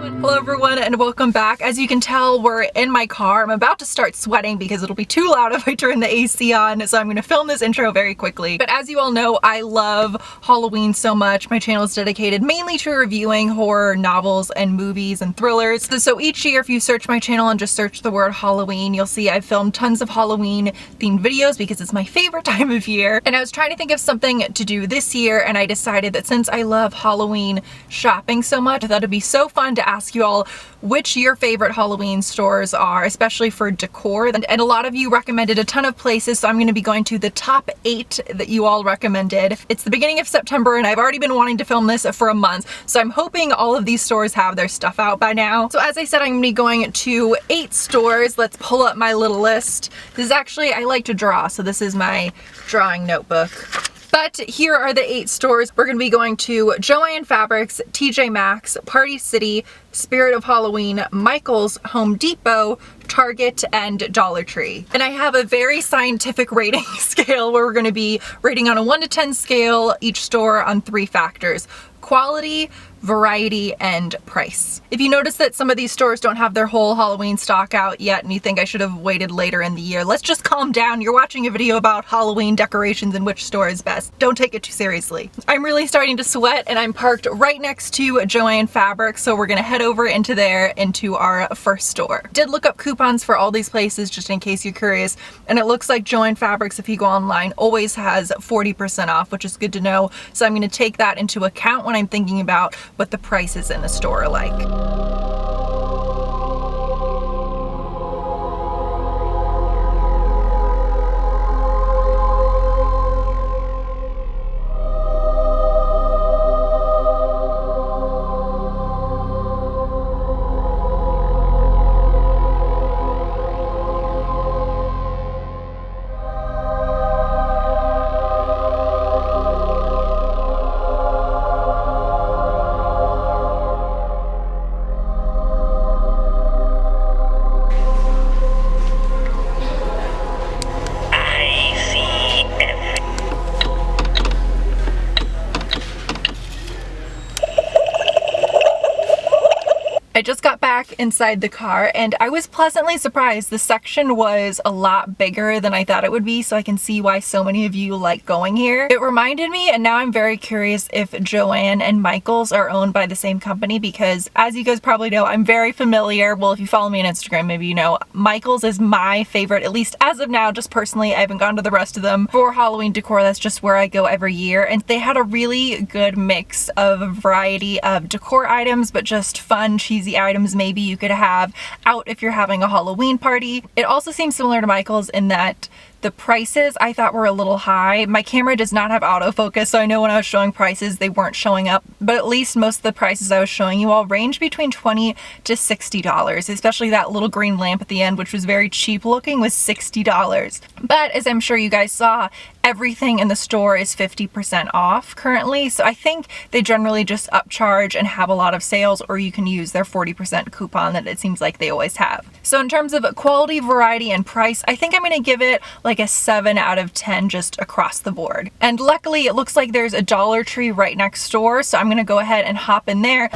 Hello everyone and welcome back. As you can tell, we're in my car. I'm about to start sweating because it'll be too loud if I turn the AC on, so I'm going to film this intro very quickly. But as you all know, I love Halloween so much. My channel is dedicated mainly to reviewing horror novels and movies and thrillers. So each year, if you search my channel and just search the word Halloween, you'll see I've filmed tons of Halloween themed videos because it's my favorite time of year. And I was trying to think of something to do this year, and I decided that since I love Halloween shopping so much, I thought it'd be so fun to ask you all which your favorite Halloween stores are, especially for decor. And a lot of you recommended a ton of places, so I'm going to be going to the top 8 that you all recommended. It's the beginning of September and I've already been wanting to film this for a month, so I'm hoping all of these stores have their stuff out by now. So as I said, I'm going to be going to 8 stores. Let's pull up my little list. This is actually, I like to draw, so this is my drawing notebook. But here are the 8 stores. We're going to be going to Joannes Fabrics, TJ Maxx, Party City, Spirit of Halloween, Michael's, Home Depot, Target, and Dollar Tree. And I have a very scientific rating scale where we're going to be rating on a 1 to 10 scale each store on 3 factors: quality, variety, and price. If you notice that some of these stores don't have their whole Halloween stock out yet and you think I should have waited later in the year, let's just calm down. You're watching a video about Halloween decorations and which store is best. Don't take it too seriously. I'm really starting to sweat and I'm parked right next to Joannes Fabrics, so we're gonna head over into there into our first store. Did look up coupons for all these places just in case you're curious, and it looks like Joannes Fabrics, if you go online, always has 40% off, which is good to know. So I'm gonna take that into account when I'm thinking about what the prices in the store are like. I just got back inside the car and I was pleasantly surprised. The section was a lot bigger than I thought it would be, so I can see why so many of you like going here. It reminded me, and now I'm very curious if Joanne and Michael's are owned by the same company, because as you guys probably know, I'm very familiar. Well, if you follow me on Instagram, maybe you know, Michael's is my favorite, at least as of now. Just personally, I haven't gone to the rest of them for Halloween decor. That's just where I go every year, and they had a really good mix of a variety of decor items, but just fun, cheesy items maybe you could have out if you're having a Halloween party. It also seems similar to Michael's in that the prices I thought were a little high. My camera does not have autofocus, so I know when I was showing prices they weren't showing up, but at least most of the prices I was showing you all range between $20 to $60, especially that little green lamp at the end, which was very cheap looking, was $60. But as I'm sure you guys saw, everything in the store is 50% off currently, so I think they generally just upcharge and have a lot of sales, or you can use their 40% coupon that it seems like they always have. So in terms of quality, variety, and price, I think I'm gonna give it like a 7 out of 10 just across the board. And luckily it looks like there's a Dollar Tree right next door, so I'm gonna go ahead and hop in there.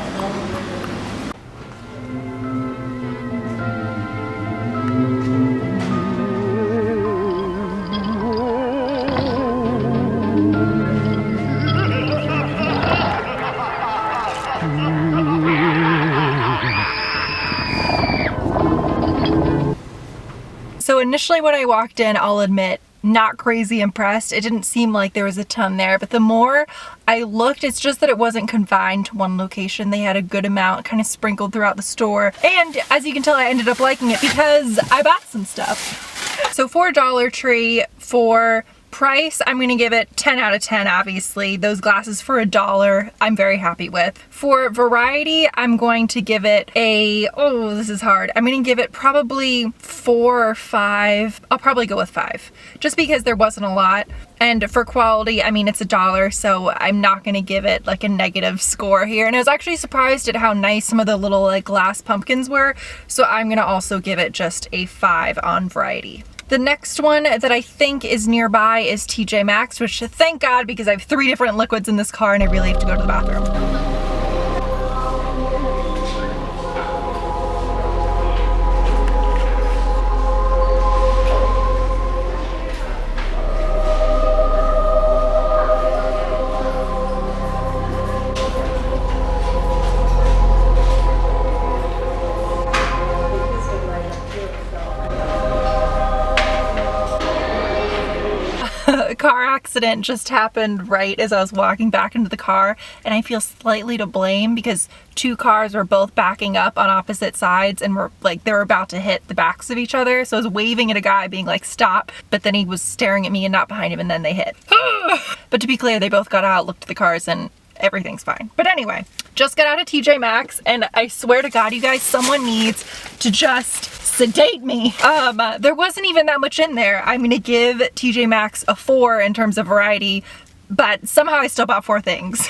So initially when I walked in, I'll admit, not crazy impressed. It didn't seem like there was a ton there, but the more I looked, it's just that it wasn't confined to one location. They had a good amount kind of sprinkled throughout the store. And as you can tell, I ended up liking it because I bought some stuff. So for Dollar Tree, for price, I'm gonna give it 10 out of 10, obviously. Those glasses for $1, I'm very happy with. For variety, I'm going to give it a, oh, this is hard. I'm gonna give it probably 4 or 5. I'll probably go with 5, just because there wasn't a lot. And for quality, I mean, it's $1, so I'm not gonna give it like a negative score here. And I was actually surprised at how nice some of the little like glass pumpkins were, so I'm gonna also give it just a 5 on variety. The next one that I think is nearby is TJ Maxx, which thank God, because I have 3 different liquids in this car and I really have to go to the bathroom. accident just happened right as I was walking back into the car, and I feel slightly to blame because two cars were both backing up on opposite sides and were like, they were about to hit the backs of each other. So I was waving at a guy being like, stop, but then he was staring at me and not behind him, and then they hit. But to be clear, they both got out, looked at the cars, and everything's fine. But anyway, just got out of TJ Maxx, and I swear to God, you guys, someone needs to just sedate me. There wasn't even that much in there. I'm gonna give TJ Maxx a 4 in terms of variety, but somehow I still bought 4 things.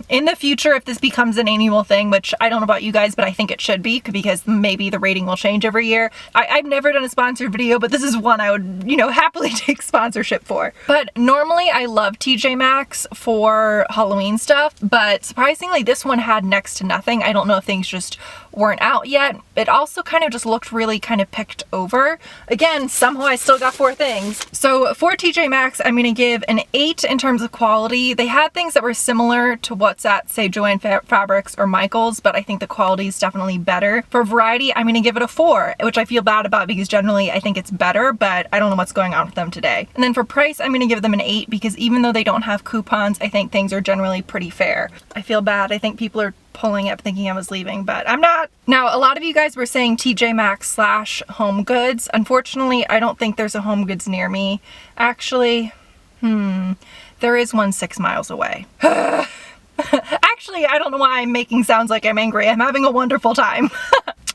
In the future, if this becomes an annual thing, which I don't know about you guys, but I think it should be, because maybe the rating will change every year. I've never done a sponsored video, but this is one I would, you know, happily take sponsorship for. But normally I love TJ Maxx for Halloween stuff, but surprisingly this one had next to nothing. I don't know if things just weren't out yet. It also kind of just looked really kind of picked over. Again, somehow I still got 4 things. So for TJ Maxx, I'm gonna give an 8 in terms of quality. They had things that were similar to what's at, say, Joanne Fabrics or Michaels, but I think the quality is definitely better. For variety, I'm gonna give it a 4, which I feel bad about because generally I think it's better, but I don't know what's going on with them today. And then for price, I'm gonna give them an 8 because even though they don't have coupons, I think things are generally pretty fair. I feel bad. I think people are pulling up thinking I was leaving, but I'm not. Now, a lot of you guys were saying TJ Maxx / Home Goods. Unfortunately, I don't think there's a Home Goods near me. Actually, there is one 6 miles away. Actually, I don't know why I'm making sounds like I'm angry. I'm having a wonderful time.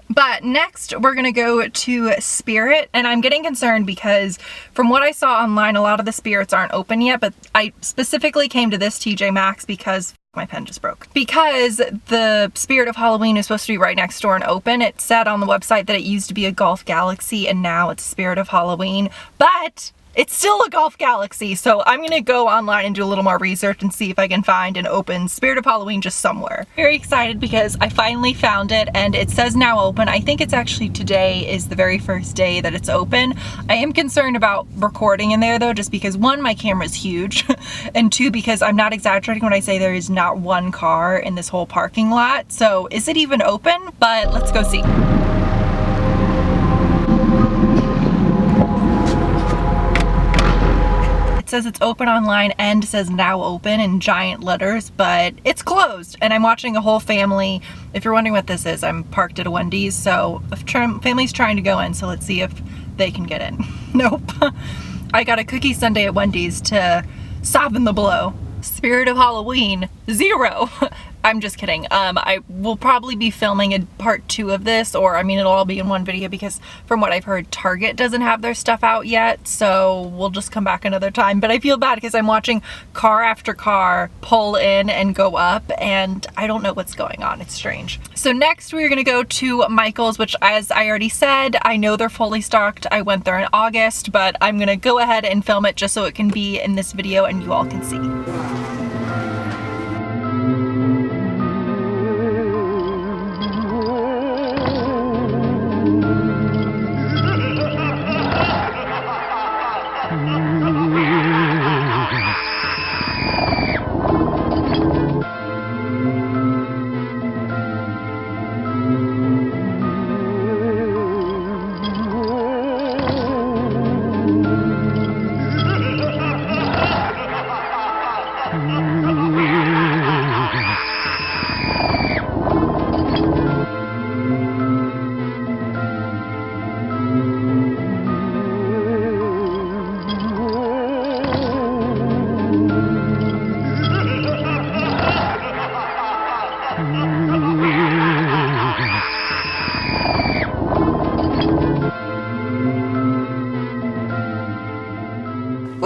But next we're gonna go to Spirit, and I'm getting concerned because from what I saw online, a lot of the Spirits aren't open yet, but I specifically came to this TJ Maxx because my pen just broke. Because the Spirit of Halloween is supposed to be right next door and open. It said on the website that it used to be a Golf Galaxy and now it's Spirit of Halloween, but it's still a Golf Galaxy, so I'm gonna go online and do a little more research and see if I can find an open Spirit of Halloween just somewhere. Very excited because I finally found it and it says now open. I think it's actually today is the very first day that it's open. I am concerned about recording in there though, just because 1, my camera's huge, and 2, because I'm not exaggerating when I say there is not one car in this whole parking lot. So is it even open? But let's go see. Says it's open online and says now open in giant letters, but it's closed and I'm watching a whole family. If you're wondering what this is, I'm parked at a Wendys, so a family's trying to go in, so let's see if they can get in. Nope. I got a cookie sundae at Wendys to soften the blow. Spirit of Halloween, 0. I'm just kidding. I will probably be filming a part 2 of this, or I mean it'll all be in one video because from what I've heard, Target doesn't have their stuff out yet, so we'll just come back another time. But I feel bad because I'm watching car after car pull in and go up and I don't know what's going on. It's strange. So next we're gonna go to Michaels, which as I already said, I know they're fully stocked. I went there in August, but I'm gonna go ahead and film it just so it can be in this video and you all can see.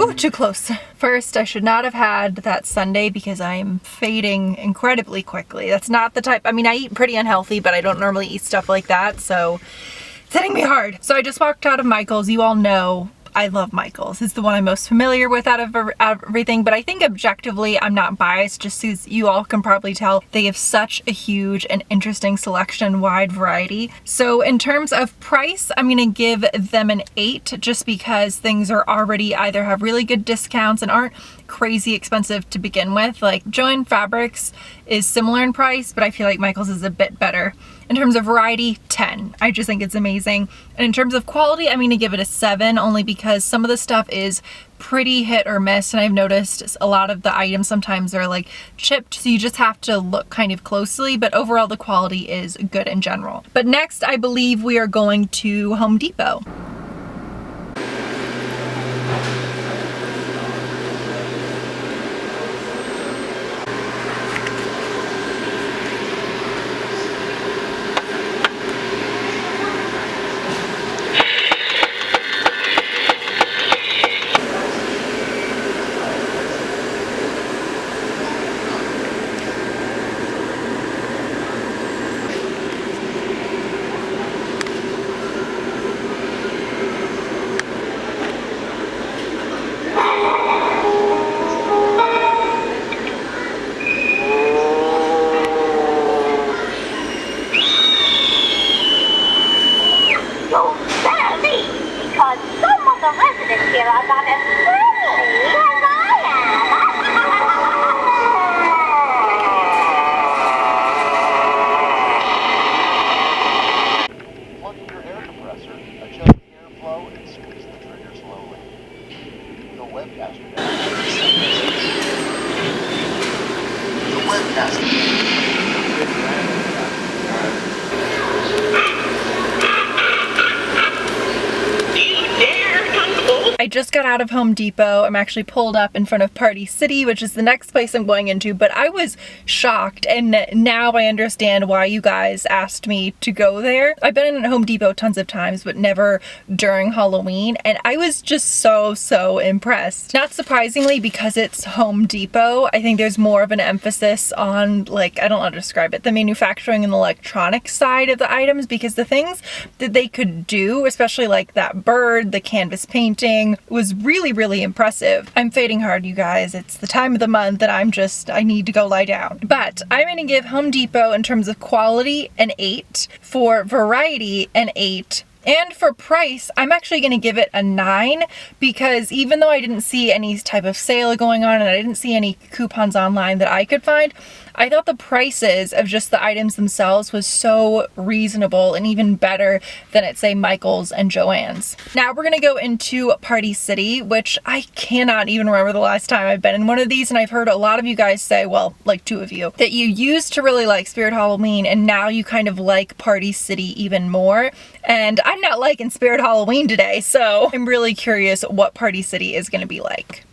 Ooh, too close. First, I should not have had that sundae because I'm fading incredibly quickly. That's not the type, I mean, I eat pretty unhealthy, but I don't normally eat stuff like that, so it's hitting me hard. So I just walked out of Michaels. You all know I love Michaels. It's the one I'm most familiar with out of everything, but I think objectively I'm not biased, just as you all can probably tell, they have such a huge and interesting selection, wide variety. So in terms of price, I'm gonna give them an 8 just because things are already either have really good discounts and aren't crazy expensive to begin with. Like Joanne Fabrics is similar in price, but I feel like Michaels is a bit better. In terms of variety, 10. I just think it's amazing. And in terms of quality, I'm going to give it a 7, only because some of the stuff is pretty hit or miss, and I've noticed a lot of the items sometimes are like chipped, so you just have to look kind of closely, but overall the quality is good in general. But next, I believe we are going to Home Depot. I just got out of Home Depot. I'm actually pulled up in front of Party City, which is the next place I'm going into, but I was shocked, and now I understand why you guys asked me to go there. I've been in Home Depot tons of times, but never during Halloween, and I was just so impressed. Not surprisingly, because it's Home Depot, I think there's more of an emphasis on, like, I don't know how to describe it, the manufacturing and the electronic side of the items, because the things that they could do, especially like that bird, the canvas painting, was really impressive. I'm fading hard, you guys. It's the time of the month that I need to go lie down. But I'm gonna give Home Depot, in terms of quality, an 8, for variety, an 8, and for price, I'm actually going to give it a 9, because even though I didn't see any type of sale going on and I didn't see any coupons online that I could find, I thought the prices of just the items themselves was so reasonable and even better than at, say, Michael's and Joannes. Now we're going to go into Party City, which I cannot even remember the last time I've been in one of these, and I've heard a lot of you guys say, well, like 2 of you, that you used to really like Spirit Halloween and now you kind of like Party City even more. And I'm not liking Spirit Halloween today, so I'm really curious what Party City is going to be like.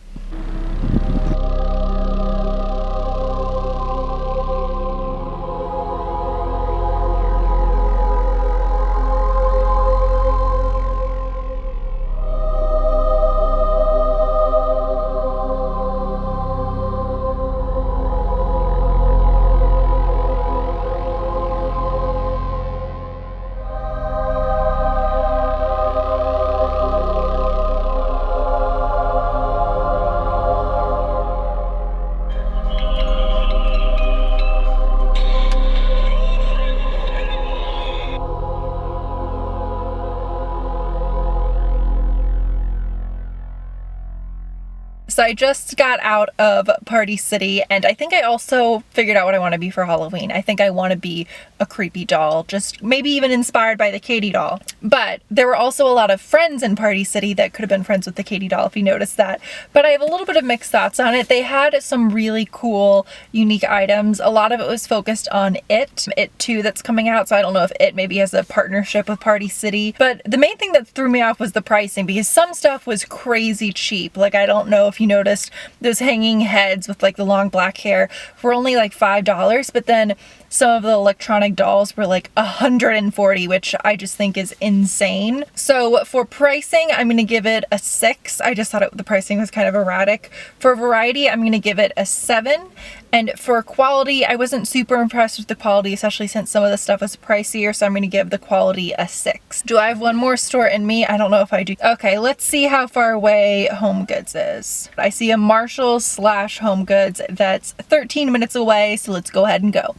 So I just got out of Party City, and I think I also figured out what I want to be for Halloween. I think I want to be a creepy doll, just maybe even inspired by the Katie doll. But there were also a lot of friends in Party City that could have been friends with the Katie doll, if you noticed that. But I have a little bit of mixed thoughts on it. They had some really cool, unique items. A lot of it was focused on It 2 that's coming out, so I don't know if It maybe has a partnership with Party City. But the main thing that threw me off was the pricing, because some stuff was crazy cheap. Like, I don't know if you noticed those hanging heads with like the long black hair were only like $5, but then some of the electronic dolls were like $140, which I just think is insane. So for pricing, I'm going to give it a 6. I just thought the pricing was kind of erratic. For variety, I'm going to give it a 7. And for quality, I wasn't super impressed with the quality, especially since some of the stuff was pricier, so I'm going to give the quality a 6. Do I have one more store in me? I don't know if I do. Okay, let's see how far away Home Goods is. I see a Marshalls / Home Goods that's 13 minutes away, so let's go ahead and go.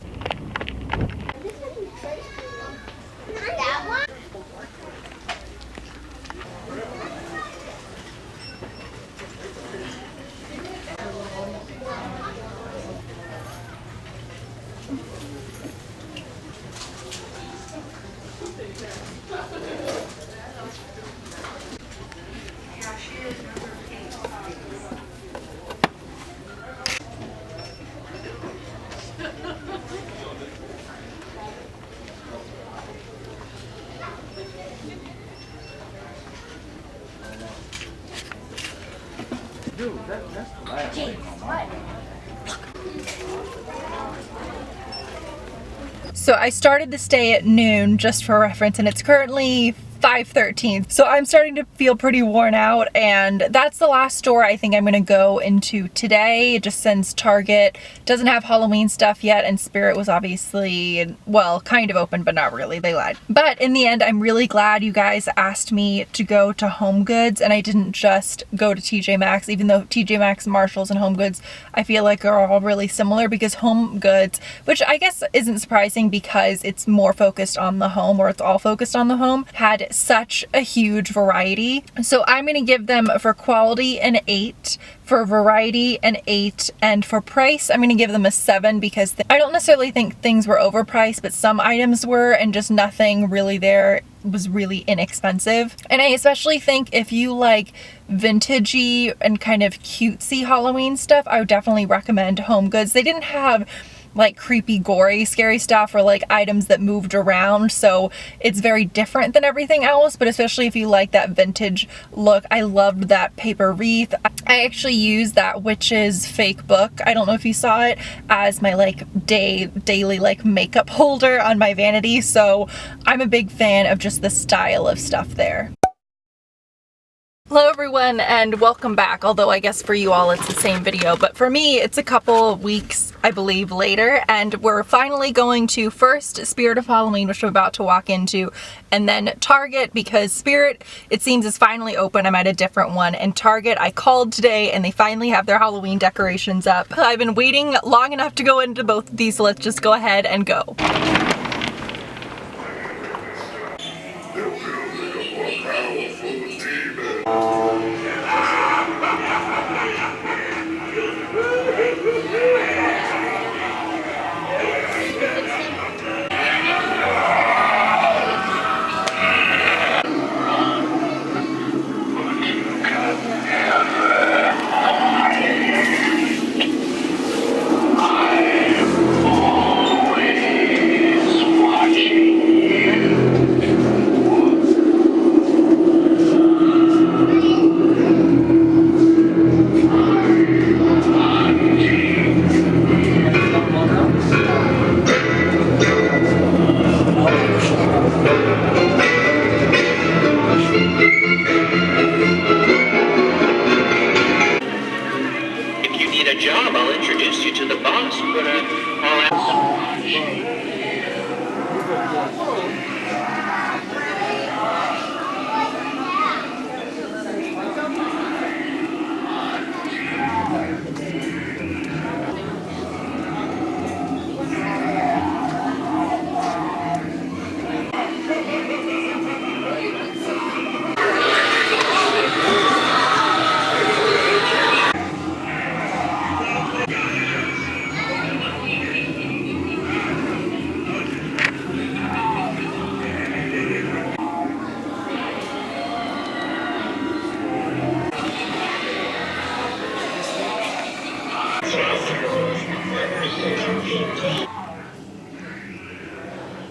So I started this day at noon, just for reference, and it's currently 5:13. So I'm starting to feel pretty worn out, and that's the last store I think I'm gonna go into today, just since Target doesn't have Halloween stuff yet, and Spirit was obviously, well, kind of open, but not really, they lied. But in the end, I'm really glad you guys asked me to go to Home Goods, and I didn't just go to TJ Maxx, even though TJ Maxx, Marshalls, and Home Goods I feel like are all really similar, because Home Goods, which I guess isn't surprising because it's more focused on the home, or it's all focused on the home, had such a huge variety. So I'm gonna give them, for quality, an 8, for variety an 8, and for price I'm gonna give them a 7, because I don't necessarily think things were overpriced, but some items were, and just nothing really there was really inexpensive. And I especially think if you like vintagey and kind of cutesy Halloween stuff, I would definitely recommend Home Goods. They didn't have like creepy, gory, scary stuff, or like items that moved around, so it's very different than everything else. But especially if you like that vintage look, I loved that paper wreath. I actually used that witch's fake book, I don't know if you saw it, as my like daily like makeup holder on my vanity, so I'm a big fan of just the style of stuff there. Hello everyone, and welcome back, although I guess for you all it's the same video, but for me it's a couple weeks, I believe, later, and we're finally going to first Spirit of Halloween, which I'm about to walk into, and then Target, because Spirit, it seems, is finally open. I'm at a different one, and Target, I called today and they finally have their Halloween decorations up. I've been waiting long enough to go into both of these, so let's just go ahead and go.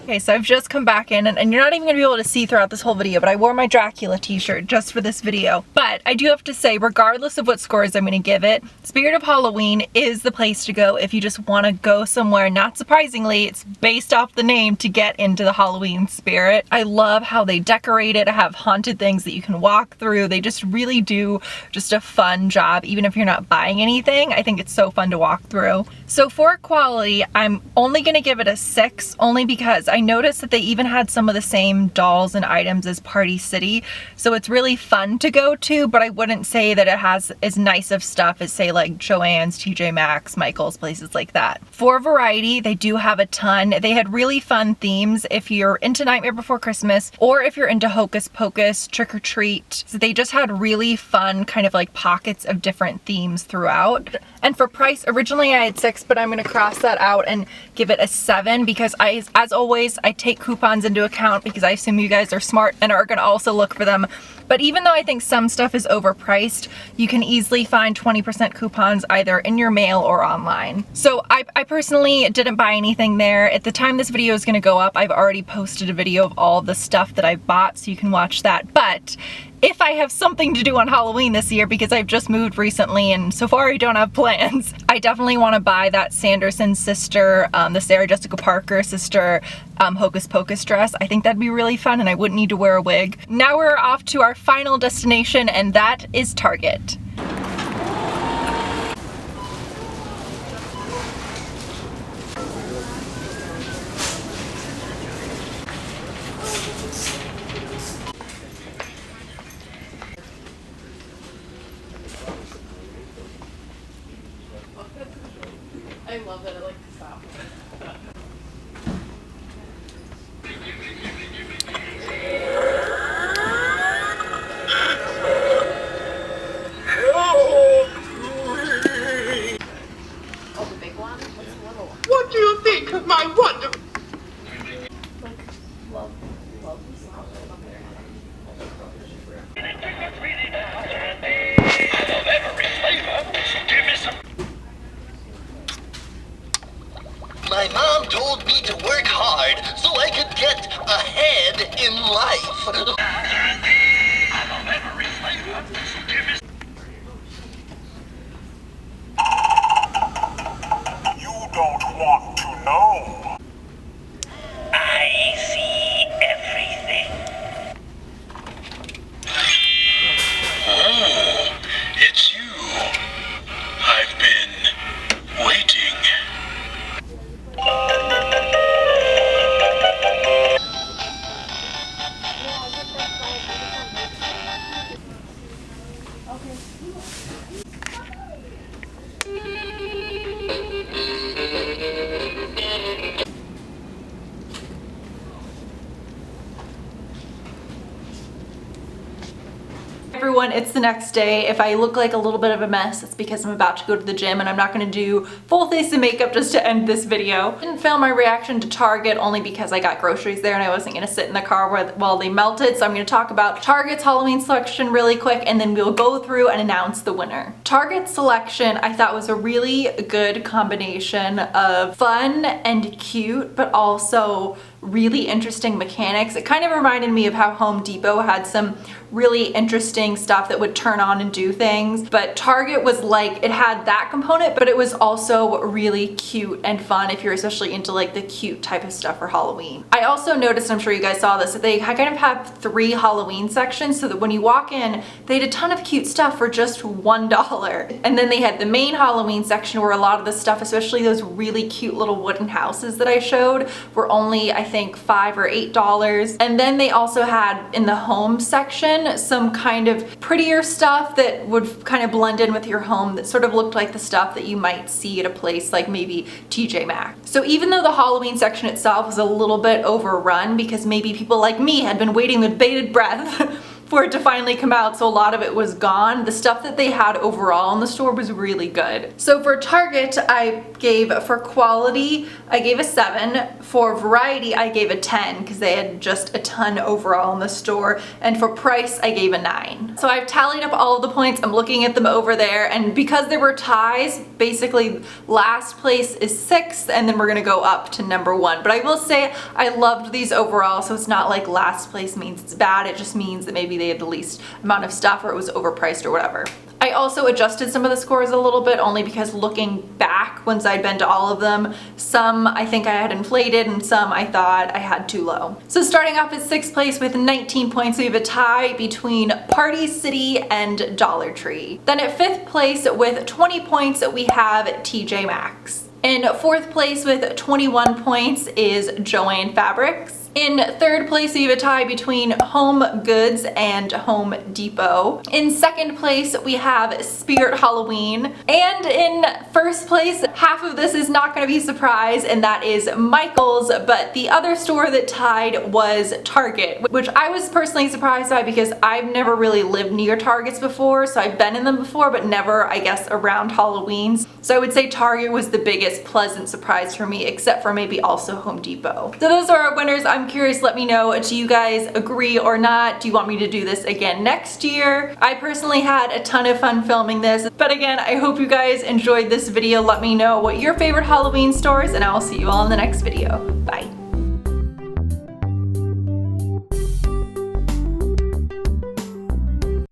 Okay, so I've just come back in, and you're not even gonna be able to see throughout this whole video, but I wore my Dracula t-shirt just for this video. But I do have to say, regardless of what scores I'm gonna give it, Spirit of Halloween is the place to go if you just wanna go somewhere. Not surprisingly, it's based off the name to get into the Halloween spirit. I love how they decorate it, have haunted things that you can walk through. They just really do just a fun job, even if you're not buying anything. I think it's so fun to walk through. So for quality, I'm only gonna give it a 6, only because I noticed that they even had some of the same dolls and items as Party City, so it's really fun to go to, but I wouldn't say that it has as nice of stuff as, say, like Joannes, TJ Maxx, Michael's, places like that. For variety, they do have a ton. They had really fun themes if you're into Nightmare Before Christmas, or if you're into Hocus Pocus, Trick or Treat. So they just had really fun kind of like pockets of different themes throughout. And for price, originally I had 6, but I'm gonna cross that out and give it a 7, because as always, I take coupons into account, because I assume you guys are smart and are gonna also look for them. But even though I think some stuff is overpriced, you can easily find 20% coupons either in your mail or online. So I personally didn't buy anything there. At the time this video is gonna go up, I've already posted a video of all the stuff that I bought, so you can watch that. But if I have something to do on Halloween this year, because I've just moved recently and so far I don't have plans. I definitely want to buy that Sanderson sister, the Sarah Jessica Parker sister Hocus Pocus dress. I think that'd be really fun and I wouldn't need to wear a wig. Now we're off to our final destination, and that is Target. I love that I like to stop. Oh, the big one? What's the little one? What do you think of my wonderful... Like, love My mom told me to work hard so I could get ahead in life. You don't want to know. I see everything. Oh, it's you. I've been waiting. Everyone, it's the next day. If I look like a little bit of a mess, it's because I'm about to go to the gym and I'm not gonna do full face of makeup just to end this video. I didn't film my reaction to Target only because I got groceries there and I wasn't gonna sit in the car while they melted, so I'm gonna talk about Target's Halloween selection really quick and then we'll go through and announce the winner. Target's selection I thought was a really good combination of fun and cute, but also really interesting mechanics. It kind of reminded me of how Home Depot had some really interesting stuff that would turn on and do things, but Target was like, it had that component, but it was also really cute and fun if you're especially into like the cute type of stuff for Halloween. I also noticed, I'm sure you guys saw this, that they kind of have 3 Halloween sections so that when you walk in, they had a ton of cute stuff for just $1. And then they had the main Halloween section where a lot of the stuff, especially those really cute little wooden houses that I showed, were only, I think, $5 or $8. And then they also had in the home section some kind of prettier stuff that would kind of blend in with your home that sort of looked like the stuff that you might see at a place like maybe TJ Maxx. So even though the Halloween section itself was a little bit overrun because maybe people like me had been waiting with bated breath for it to finally come out, so a lot of it was gone, the stuff that they had overall in the store was really good. So for Target, I gave, for quality, I gave a 7. For variety, I gave a 10 because they had just a ton overall in the store. And for price, I gave a 9. So I've tallied up all of the points. I'm looking at them over there. And because there were ties, basically last place is 6th and then we're gonna go up to number 1. But I will say I loved these overall, so it's not like last place means it's bad. It just means that maybe they had the least amount of stuff or it was overpriced or whatever. I also adjusted some of the scores a little bit only because looking back once I'd been to all of them, some I think I had inflated and some I thought I had too low. So starting off at 6th place with 19 points, we have a tie between Party City and Dollar Tree. Then at 5th place with 20 points, we have TJ Maxx. In 4th place with 21 points is Joannes Fabrics. In 3rd place, we have a tie between Home Goods and Home Depot. In 2nd place, we have Spirit Halloween. And in 1st place, half of this is not going to be a surprise, and that is Michael's, but the other store that tied was Target, which I was personally surprised by because I've never really lived near Targets before, so I've been in them before, but never, I guess, around Halloween's. So I would say Target was the biggest pleasant surprise for me, except for maybe also Home Depot. So those are our winners. I'm curious, let me know, do you guys agree or not? Do you want me to do this again next year? I personally had a ton of fun filming this, but again, I hope you guys enjoyed this video. Let me know what your favorite Halloween stores, and I will see you all in the next video. Bye.